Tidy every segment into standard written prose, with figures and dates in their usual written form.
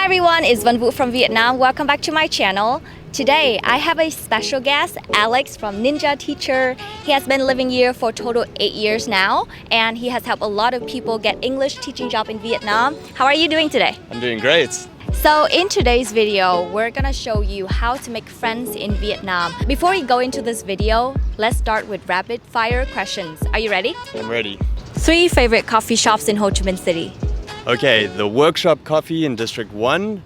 everyone, it's Van Vu from Vietnam. Welcome back to my channel. Today, I have a special guest, Alex from Ninja Teacher. He has been living here for a total 8 years now, and he has helped a lot of people get English teaching job in Vietnam. How are you doing today? I'm doing great. So in today's video, we're gonna show you how to make friends in Vietnam. Before we go into this video, let's start with rapid fire questions. Are you ready? I'm ready. 3 favorite coffee shops in Ho Chi Minh City. Okay, the Workshop Coffee in District 1,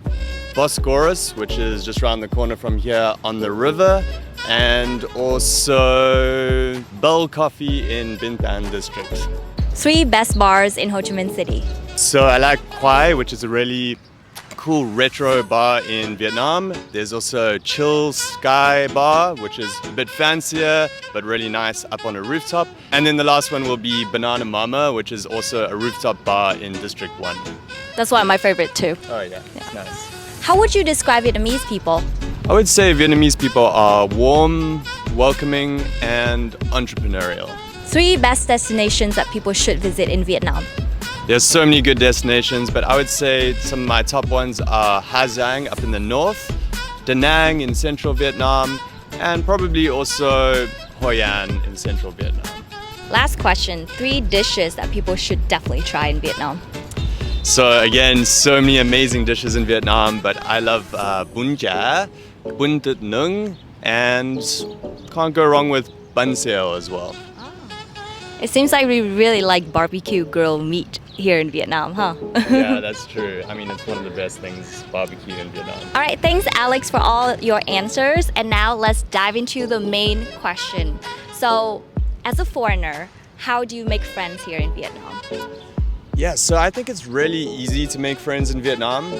Bosporus, which is just around the corner from here on the river, and also Bell Coffee in Binh Tan District. 3 best bars in Ho Chi Minh City. So I like Quai, which is a really cool retro bar in Vietnam. There's also Chill Sky Bar, which is a bit fancier but really nice up on a rooftop. And then the last one will be Banana Mama, which is also a rooftop bar in District 1. That's one of my favorite too. Oh yeah, nice. How would you describe Vietnamese people? I would say Vietnamese people are warm, welcoming, and entrepreneurial. 3 best destinations that people should visit in Vietnam. There's so many good destinations, but I would say some of my top ones are Ha Giang up in the north, Da Nang in central Vietnam, and probably also Hoi An in central Vietnam. Last question, 3 dishes that people should definitely try in Vietnam. So again, so many amazing dishes in Vietnam, but I love bún chả, bún thịt nướng, and can't go wrong with bánh xèo as well. It seems like we really like barbecue grilled meat here in Vietnam, huh? Yeah, that's true. I mean, it's one of the best things, barbecue in Vietnam. All right, thanks Alex for all your answers. And now let's dive into the main question. So, as a foreigner, how do you make friends here in Vietnam? Yeah, so I think it's really easy to make friends in Vietnam.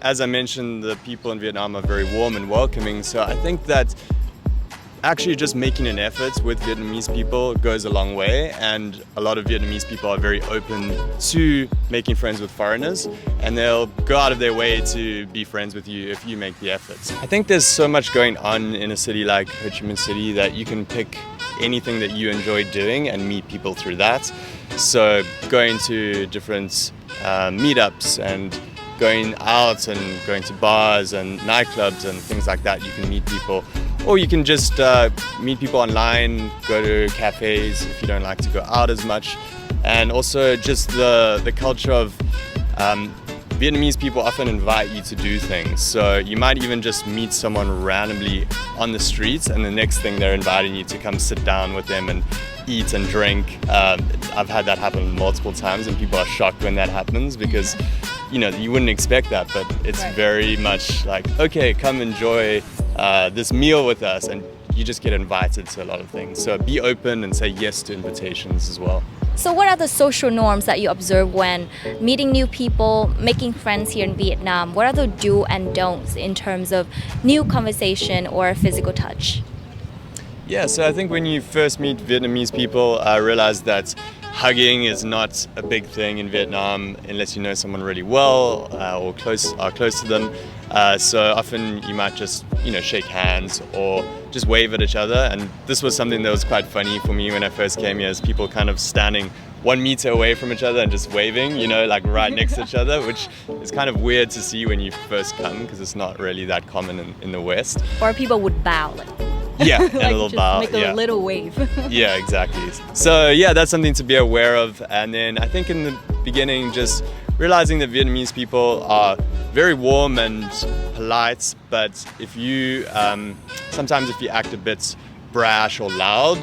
As I mentioned, the people in Vietnam are very warm and welcoming, so I think that actually just making an effort with Vietnamese people goes a long way, and a lot of Vietnamese people are very open to making friends with foreigners, and they'll go out of their way to be friends with you if you make the efforts. I think there's so much going on in a city like Ho Chi Minh City that you can pick anything that you enjoy doing and meet people through that. So going to different meetups and going out and going to bars and nightclubs and things like that, you can meet people. Or you can just meet people online, go to cafes if you don't like to go out as much. And also just the culture of Vietnamese people often invite you to do things. So you might even just meet someone randomly on the streets, and the next thing they're inviting you to come sit down with them and eat and drink. I've had that happen multiple times, and people are shocked when that happens because you wouldn't expect that, but it's very much like, okay, come enjoy this meal with us, and you just get invited to a lot of things. So be open and say yes to invitations as well. So what are the social norms that you observe when meeting new people, making friends here in Vietnam? What are the do and don'ts in terms of new conversation or physical touch? Yeah, so I think when you first meet Vietnamese people, I realize that hugging is not a big thing in Vietnam unless you know someone really well or are close to them. So often you might just shake hands or just wave at each other. And this was something that was quite funny for me when I first came here, as people kind of standing 1 meter away from each other and just waving, like right next to each other, which is kind of weird to see when you first come because it's not really that common in the West. Or people would bow. Yeah, like a little bow. Make a little wave. Yeah, exactly. So yeah, that's something to be aware of. And then I think in the beginning, just realizing that Vietnamese people are very warm and polite, but if you sometimes if you act a bit brash or loud,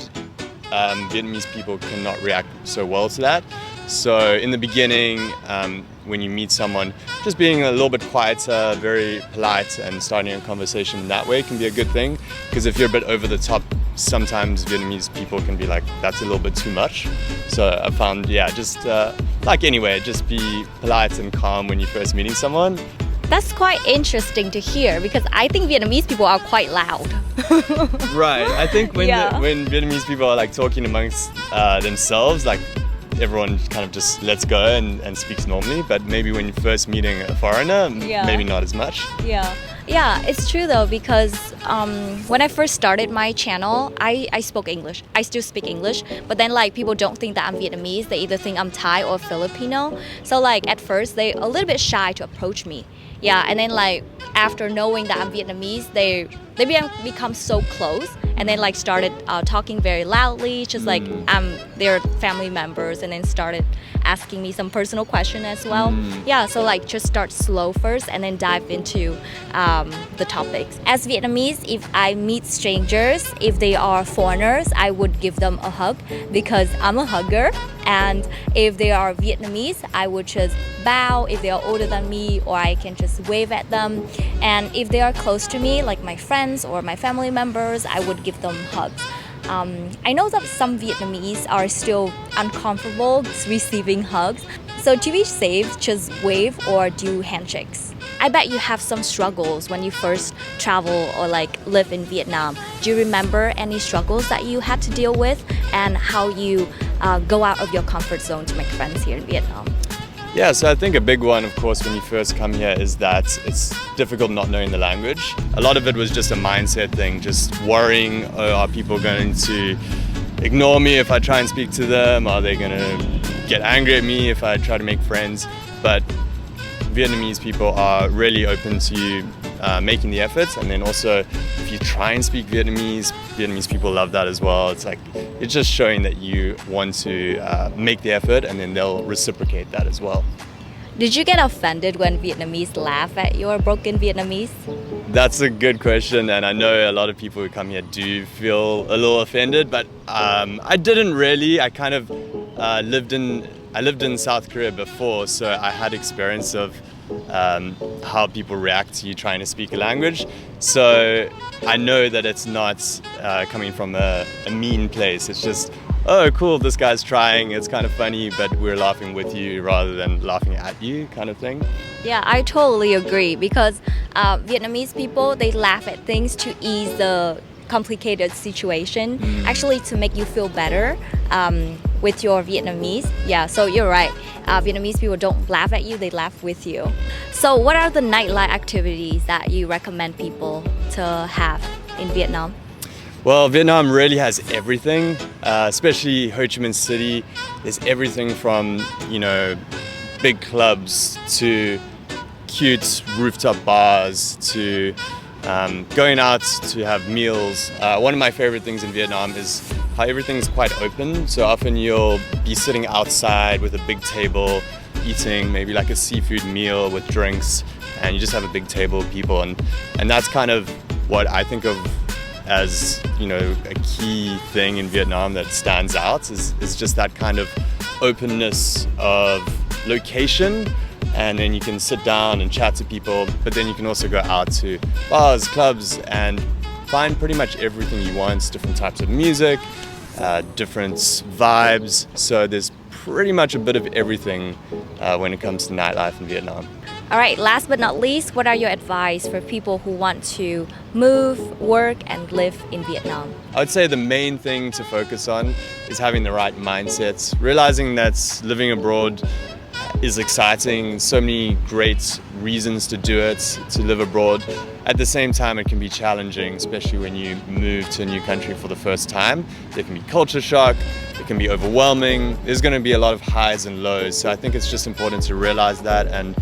Vietnamese people cannot react so well to that. So in the beginning, when you meet someone, just being a little bit quieter, very polite, and starting a conversation that way can be a good thing. Because if you're a bit over the top, sometimes Vietnamese people can be like, that's a little bit too much. So I found, just just be polite and calm when you're first meeting someone. That's quite interesting to hear because I think Vietnamese people are quite loud. Right. I think when Vietnamese people are like talking amongst themselves, like everyone kind of just lets go and speaks normally. But maybe when you're first meeting a foreigner, maybe not as much. Yeah, it's true though, because when I first started my channel, I spoke English. I still speak English, but then like people don't think that I'm Vietnamese. They either think I'm Thai or Filipino. So like at first they a little bit shy to approach me. Yeah, and then like after knowing that I'm Vietnamese, they become so close, and then like started talking very loudly, just like I'm their family members, and then started asking me some personal question as well. Yeah, so like just start slow first and then dive into the topics. As Vietnamese, if I meet strangers, if they are foreigners, I would give them a hug because I'm a hugger. And if they are Vietnamese, I would just bow if they are older than me, or I can just wave at them. And if they are close to me, like my friends or my family members, I would give them hugs. I know that some Vietnamese are still uncomfortable receiving hugs. So to be safe, just wave or do handshakes. I bet you have some struggles when you first travel or like live in Vietnam. Do you remember any struggles that you had to deal with, and how you go out of your comfort zone to make friends here in Vietnam? Yeah, so I think a big one, of course, when you first come here is that it's difficult not knowing the language. A lot of it was just a mindset thing, just worrying, oh, are people going to ignore me if I try and speak to them? Are they going to get angry at me if I try to make friends? But Vietnamese people are really open to you making the efforts, and then also if you try and speak Vietnamese people love that as well. It's like it's just showing that you want to make the effort, and then they'll reciprocate that as well. Did you get offended when Vietnamese laugh at your broken Vietnamese? That's a good question, and I know a lot of people who come here do feel a little offended, but I didn't really. I kind of lived in South Korea before, so I had experience of how people react to you trying to speak a language. So I know that it's not coming from a mean place. It's just, oh cool, this guy's trying, it's kind of funny, but we're laughing with you rather than laughing at you kind of thing. Yeah, I totally agree, because Vietnamese people, they laugh at things to ease the complicated situation, actually to make you feel better with your Vietnamese. Yeah, so you're right. Vietnamese people don't laugh at you, they laugh with you. So what are the nightlife activities that you recommend people to have in Vietnam? Well, Vietnam really has everything, especially Ho Chi Minh City. There's everything from, you know, big clubs to cute rooftop bars to going out to have meals. One of my favorite things in Vietnam is how everything's quite open. So often you'll be sitting outside with a big table, eating maybe like a seafood meal with drinks, and you just have a big table of people. And that's kind of what I think of as, you know, a key thing in Vietnam that stands out is just that kind of openness of location. And then you can sit down and chat to people, but then you can also go out to bars, clubs, and find pretty much everything you want, different types of music, different vibes. So there's pretty much a bit of everything when it comes to nightlife in Vietnam. All right, last but not least, what are your advice for people who want to move, work, and live in Vietnam? I would say the main thing to focus on is having the right mindsets, realizing that living abroad is exciting, so many great reasons to do it, to live abroad. At the same time, it can be challenging, especially when you move to a new country for the first time. There can be culture shock, it can be overwhelming, there's going to be a lot of highs and lows. So I think it's just important to realize that and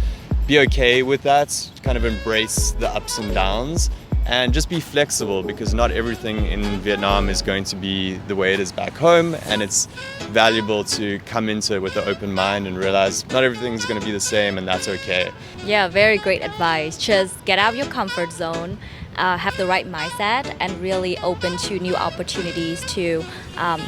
be okay with that, kind of embrace the ups and downs, and just be flexible, because not everything in Vietnam is going to be the way it is back home, and it's valuable to come into it with an open mind and realize not everything's going to be the same, and that's okay. Yeah, very great advice. Just get out of your comfort zone, have the right mindset, and really open to new opportunities to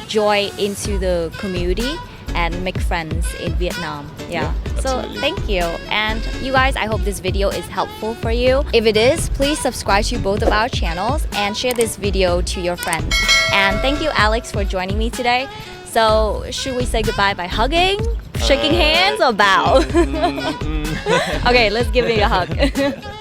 join into the community and make friends in Vietnam. Yeah. So thank you. And you guys, I hope this video is helpful for you. If it is, please subscribe to both of our channels and share this video to your friends. And thank you, Alex, for joining me today. So should we say goodbye by hugging, shaking hands, or bow? Okay, let's give me a hug.